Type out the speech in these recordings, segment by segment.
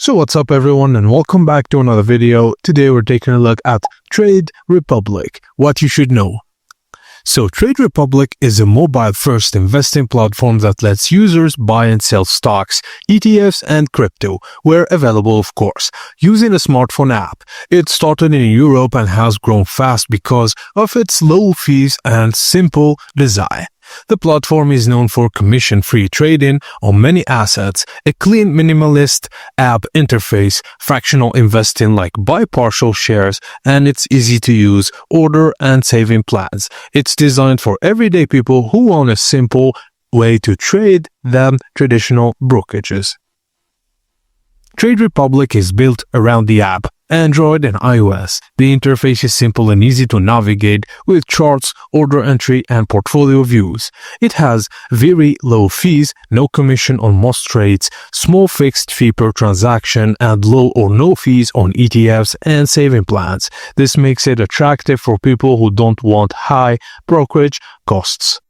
So what's up everyone, and welcome back to another video. Today we're taking a look at Trade Republic, what you should know. So Trade Republic is a mobile-first investing platform that lets users buy and sell stocks, ETFs, and crypto, where available of course, using a smartphone app. It started in Europe and has grown fast because of its low fees and simple design. The platform is known for commission-free trading on many assets, a clean minimalist app interface, fractional investing like buy partial shares, and its easy-to-use order and saving plans. It's designed for everyday people who want a simple way to trade than traditional brokerages. Trade Republic is built around the app, Android and iOS. The interface is simple and easy to navigate with charts, order entry, and portfolio views. It has very low fees, no commission on most trades, small fixed fee per transaction, and low or no fees on ETFs and saving plans. This makes it attractive for people who don't want high brokerage costs.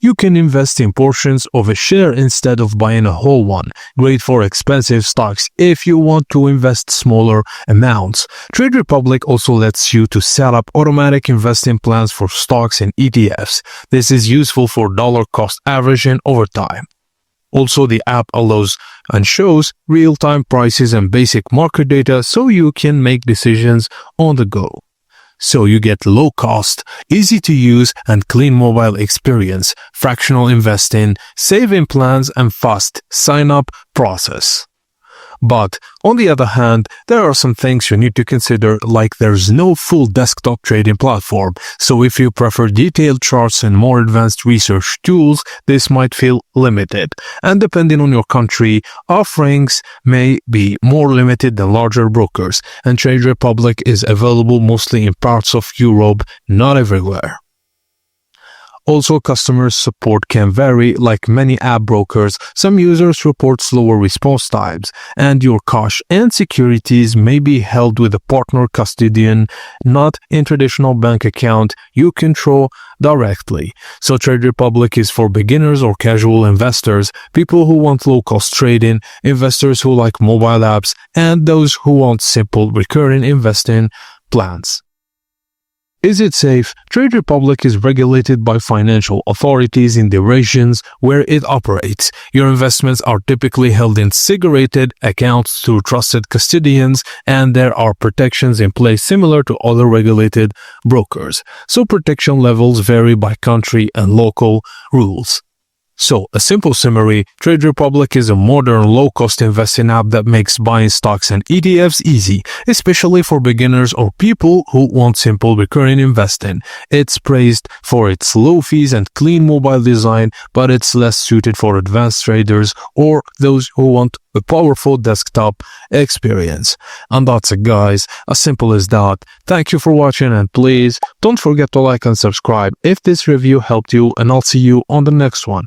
You can invest in portions of a share instead of buying a whole one. Great for expensive stocks if you want to invest smaller amounts. Trade Republic also lets you to set up automatic investing plans for stocks and ETFs. This is useful for dollar cost averaging over time. Also, the app allows and shows real-time prices and basic market data so you can make decisions on the go. So you get low cost, easy to use and clean mobile experience, fractional investing, saving plans and fast sign-up process. But on the other hand, there are some things you need to consider, like there's no full desktop trading platform. So if you prefer detailed charts and more advanced research tools, this might feel limited. And depending on your country, offerings may be more limited than larger brokers. And Trade Republic is available mostly in parts of Europe, not everywhere. Also, customer support can vary. Like many app brokers, some users report slower response times, and your cash and securities may be held with a partner custodian, not in traditional bank account you control directly. So Trade Republic is for beginners or casual investors, people who want low-cost trading, investors who like mobile apps, and those who want simple recurring investing plans. Is it safe? Trade Republic is regulated by financial authorities in the regions where it operates. Your investments are typically held in segregated accounts through trusted custodians, and there are protections in place similar to other regulated brokers. So protection levels vary by country and local rules. So, a simple summary, Trade Republic is a modern, low-cost investing app that makes buying stocks and ETFs easy, especially for beginners or people who want simple recurring investing. It's praised for its low fees and clean mobile design, but it's less suited for advanced traders or those who want a powerful desktop experience. And that's it guys, as simple as that. Thank you for watching, and please don't forget to like and subscribe if this review helped you, and I'll see you on the next one.